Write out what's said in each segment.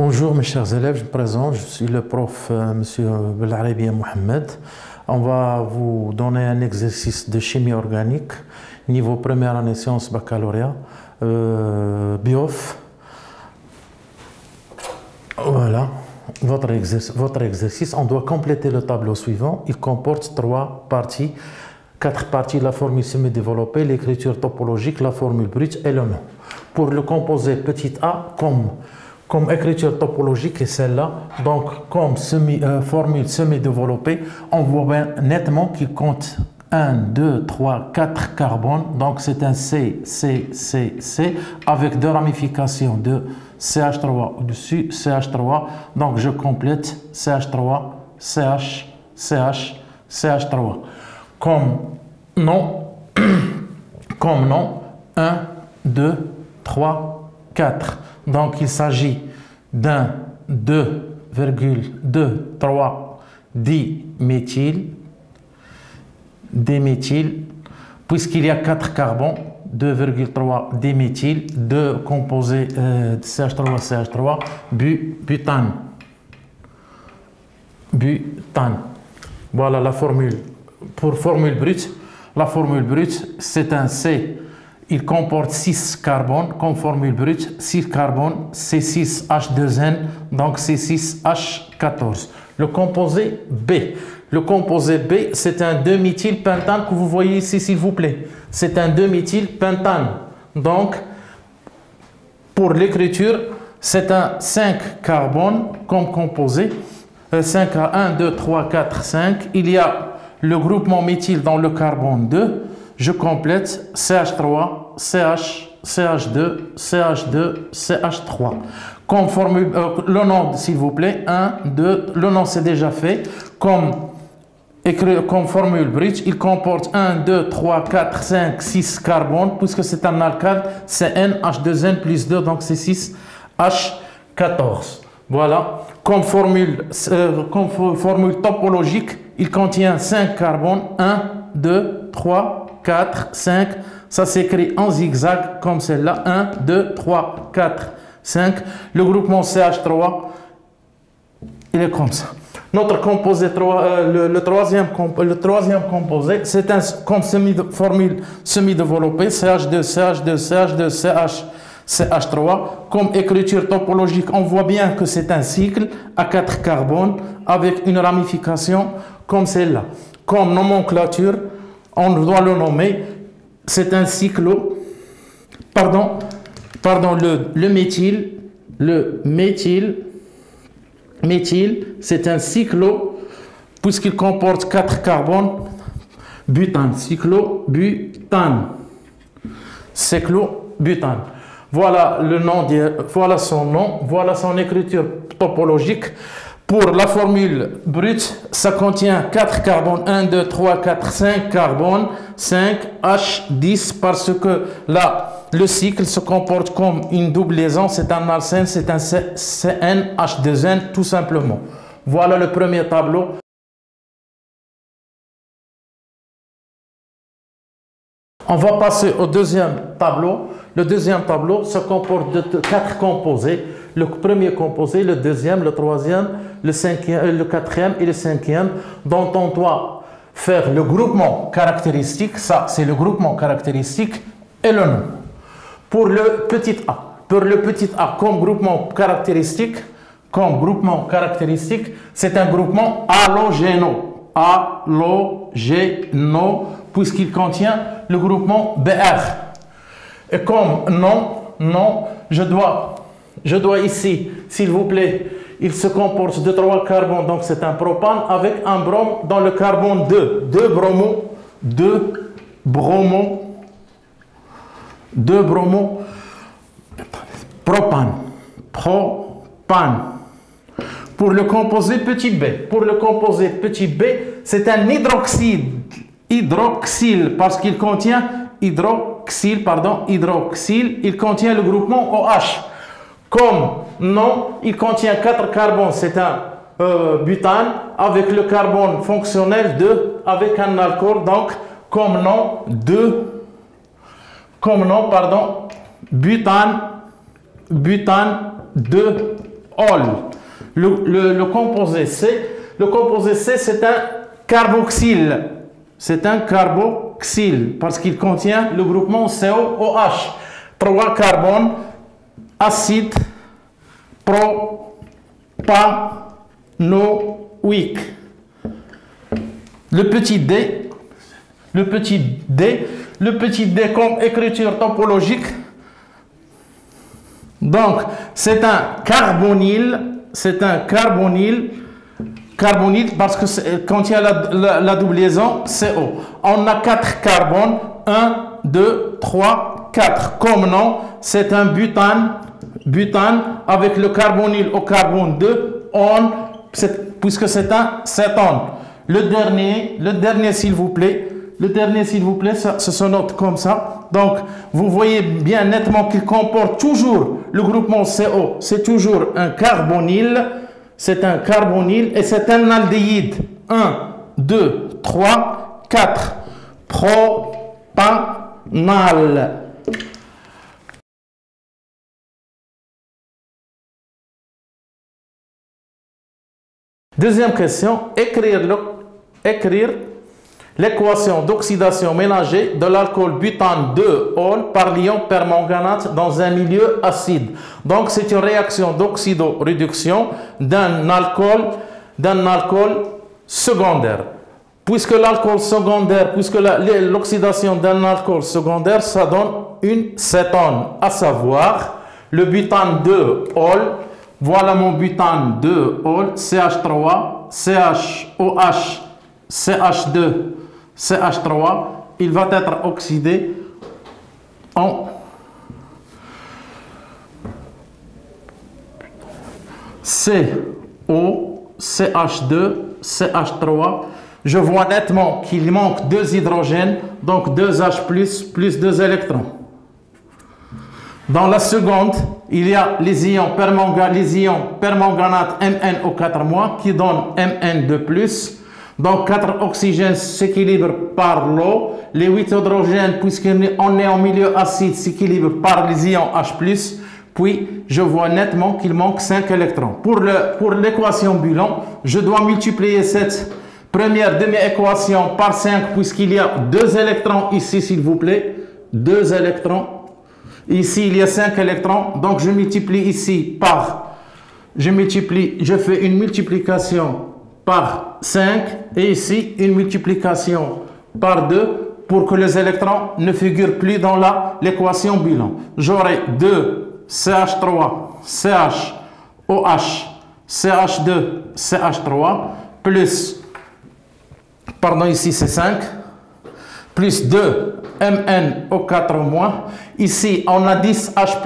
Bonjour mes chers élèves, je me présente, je suis le prof Monsieur Belarabi Mohamed. On va vous donner un exercice de chimie organique, niveau première année sciences baccalauréat, BIOF. Voilà, votre exercice. On doit compléter le tableau suivant. Il comporte 3 parties, 4 parties, la formule semi-développée, l'écriture topologique, la formule brute et le nom. Pour le composer petit a comme écriture topologique est celle-là, donc comme formule semi-développée, on voit bien nettement qu'il compte 1, 2, 3, 4 carbones, donc c'est un C, avec 2 ramifications de CH3 au-dessus, CH3, donc je complète CH3, CH, CH, CH3. Comme nom, 1, 2, 3, 4. Donc, il s'agit d'un 2,23 diméthyl, puisqu'il y a 4 carbones, 2,3 diméthyl, 2 composés de CH3, butane. Voilà la formule. Pour formule brute, la formule brute, c'est un C. Il comporte 6 carbones, comme formule brute, 6 carbones, C6H2N, donc C6H14. Le composé B. Le composé B, c'est un 2-méthylpentane que vous voyez ici, s'il vous plaît. C'est un 2-méthylpentane. Donc, pour l'écriture, c'est un 5 carbones comme composé. 5 à 1, 2, 3, 4, 5. Il y a le groupement méthyle dans le carbone 2. Je complète CH3, CH, CH2, CH2, CH3. Comme formule, le nom, s'il vous plaît, 1, 2, le nom c'est déjà fait. Comme formule brute, il comporte 1, 2, 3, 4, 5, 6 carbones, puisque c'est un alcane, c'est NH2N plus 2, donc c'est 6H14. Voilà. Comme formule topologique, il contient 5 carbones, 1, 2, 3, 4, 5, ça s'écrit en zigzag comme celle-là, 1, 2, 3, 4, 5. Le groupement CH3, il est comme ça. Notre composé, le troisième composé, c'est un comme formule semi-développée, CH2, CH2, CH2, CH, CH3. Comme écriture topologique, on voit bien que c'est un cycle à 4 carbones avec une ramification comme celle-là. Comme nomenclature, on doit le nommer, c'est un cyclo, le méthyle, c'est un cyclo, puisqu'il comporte 4 carbones, butane, cyclobutane. Voilà le nom, voilà son nom, voilà son écriture topologique. Pour la formule brute, ça contient 4 carbones, 1, 2, 3, 4, 5 carbones, 5, H10, parce que là, le cycle se comporte comme une double liaison, c'est un alcène, c'est un CnH2n, tout simplement. Voilà le premier tableau. On va passer au deuxième tableau. Le deuxième tableau se comporte de 4 composés. Le premier composé, le deuxième, le troisième, le quatrième et le cinquième, dont on doit faire le groupement caractéristique. Ça, c'est le groupement caractéristique et le nom. Pour le petit a, comme groupement caractéristique, c'est un groupement halogéno, puisqu'il contient le groupement BR. Et comme nom, je dois ici, s'il vous plaît, il se comporte de 3 carbones, donc c'est un propane avec un brome dans le carbone 2. 2 bromo, propane. Pour le composé petit b, c'est un hydroxyle, parce qu'il contient il contient le groupement OH. Comme nom, il contient 4 carbones, c'est un butane avec le carbone fonctionnel 2 avec un alcool, donc comme nom butane 2 ol. Le composé C, c'est un carboxyle. C'est un carboxyle parce qu'il contient le groupement COOH. 3 carbones, acide propanoïque. Le petit D comme écriture topologique. Donc, c'est un carbonyle parce que quand il y a la doublison, CO. On a 4 carbones, 1, 2, 3, 4. Comme nom, c'est un butane avec le carbonyle au carbone 2, puisque c'est un cétone. Le dernier s'il vous plaît, ça se note comme ça. Donc, vous voyez bien nettement qu'il comporte toujours le groupement CO. C'est toujours un carbonyle. C'est un carbonyle et c'est un aldéhyde. 1, 2, 3, 4. Propanal. Deuxième question, écrire l'équation d'oxydation ménagée de l'alcool butane 2-ol par l'ion permanganate dans un milieu acide. Donc, c'est une réaction d'oxydoréduction d'un alcool secondaire. Puisque l'oxydation d'un alcool secondaire, ça donne une cétone, à savoir le butane 2-ol. Voilà mon butane 2-ol, CH3, CHOH, CH2, CH3, il va être oxydé en CO, CH2, CH3. Je vois nettement qu'il manque 2 hydrogènes, donc 2H plus 2 électrons. Dans la seconde, il y a les ions permanganate MnO4- qui donnent Mn de plus. Donc 4 oxygènes s'équilibrent par l'eau. Les 8 hydrogènes, puisqu'on est en milieu acide, s'équilibrent par les ions H+. Puis, je vois nettement qu'il manque 5 électrons. Pour l'équation Bulan, je dois multiplier cette première demi-équation par 5, puisqu'il y a 2 électrons ici, s'il vous plaît. 2 électrons. Ici, il y a 5 électrons. Donc, je multiplie ici je fais une multiplication par 5 et ici, une multiplication par 2 pour que les électrons ne figurent plus dans l'équation bilan. J'aurai 2 CH3, CH, OH, CH2, CH3, plus, ici c'est 5, plus 2 MnO4-. Ici, on a 10H+,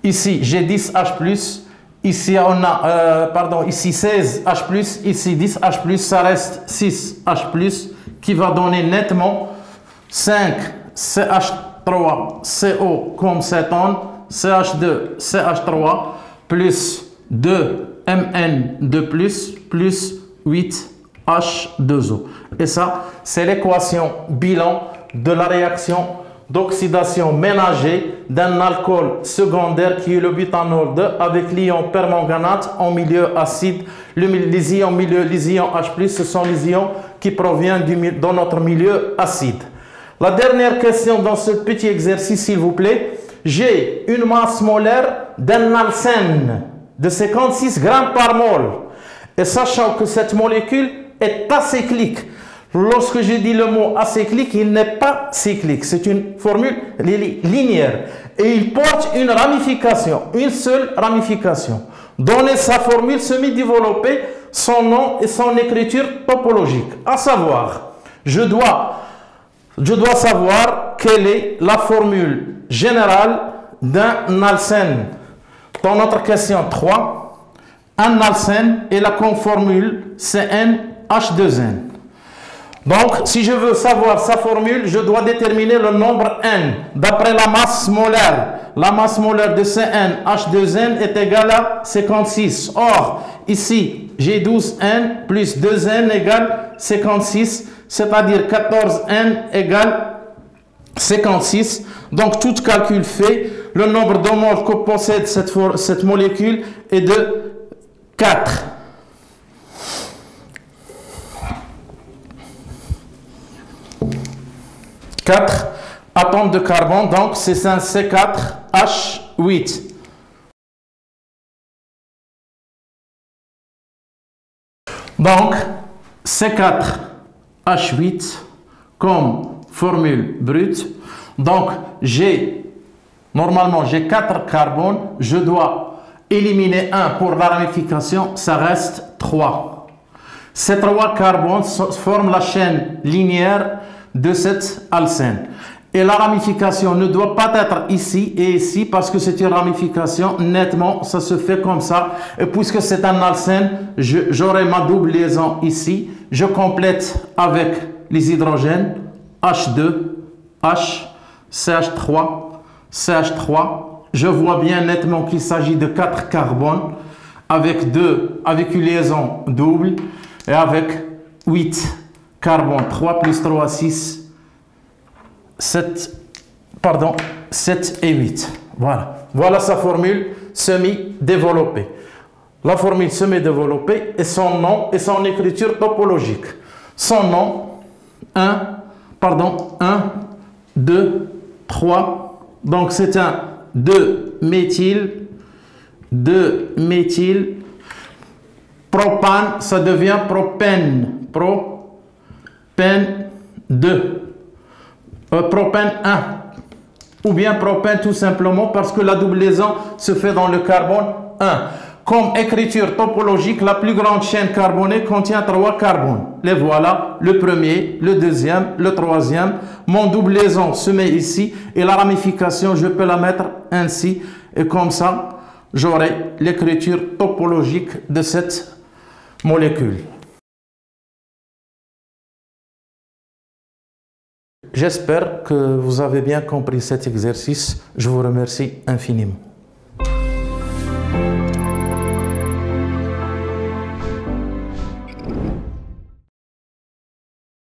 et ici, j'ai 10H+, ici, on a, ici 16H+, ici 10H+, ça reste 6H+, qui va donner nettement 5 CH3CO comme cétone, CH2, CH3, plus 2 Mn de plus 8 H2O. Et ça, c'est l'équation bilan de la réaction d'oxydation ménagée d'un alcool secondaire qui est le butanol 2 avec l'ion permanganate en milieu acide. Les ions H+, ce sont les ions qui proviennent de notre milieu acide. La dernière question dans ce petit exercice, s'il vous plaît. J'ai une masse molaire d'un alcène de 56 grammes par mol. Et sachant que cette molécule est acyclique. Lorsque je dis le mot acyclique, il n'est pas cyclique. C'est une formule linéaire. Et il porte une ramification, une seule ramification. Donner sa formule semi-développée, son nom et son écriture topologique. À savoir, je dois savoir quelle est la formule générale d'un alcène. Dans notre question 3, un alcène est la conformule CnH2n. Donc, si je veux savoir sa formule, je dois déterminer le nombre n d'après la masse molaire. La masse molaire de CnH2n est égale à 56. Or, ici, j'ai 12n plus 2n égale 56, c'est-à-dire 14n égale 56. Donc, tout calcul fait, Le nombre de moles que possède cette molécule est de 4. Quatre atomes de carbone, donc c'est un C4H8. Donc, C4H8 comme formule brute. Donc, normalement, j'ai 4 carbones. Je dois éliminer 1 pour la ramification. Ça reste 3. Ces 3 carbones forment la chaîne linéaire de cette alcène. Et la ramification ne doit pas être ici et ici parce que c'est une ramification nettement, ça se fait comme ça. Et puisque c'est un alcène, j'aurai ma double liaison ici. Je complète avec les hydrogènes H2, H, CH3, CH3. Je vois bien nettement qu'il s'agit de 4 carbones avec une liaison double et avec 8 carbones. 3 plus 3, 6. 7 et 8. Voilà sa formule semi-développée. La formule semi-développée est son nom et son écriture topologique. Son nom, 1, 2, 3. Donc c'est un 2-méthyl, propane, ça devient propène, propène 2. Propène 1 ou bien propène tout simplement parce que la double liaison se fait dans le carbone 1. Comme écriture topologique, la plus grande chaîne carbonée contient 3 carbones. Les voilà, le premier, le deuxième, le troisième. Mon double liaison se met ici et la ramification, je peux la mettre ainsi et comme ça, j'aurai l'écriture topologique de cette molécule. J'espère que vous avez bien compris cet exercice. Je vous remercie infiniment.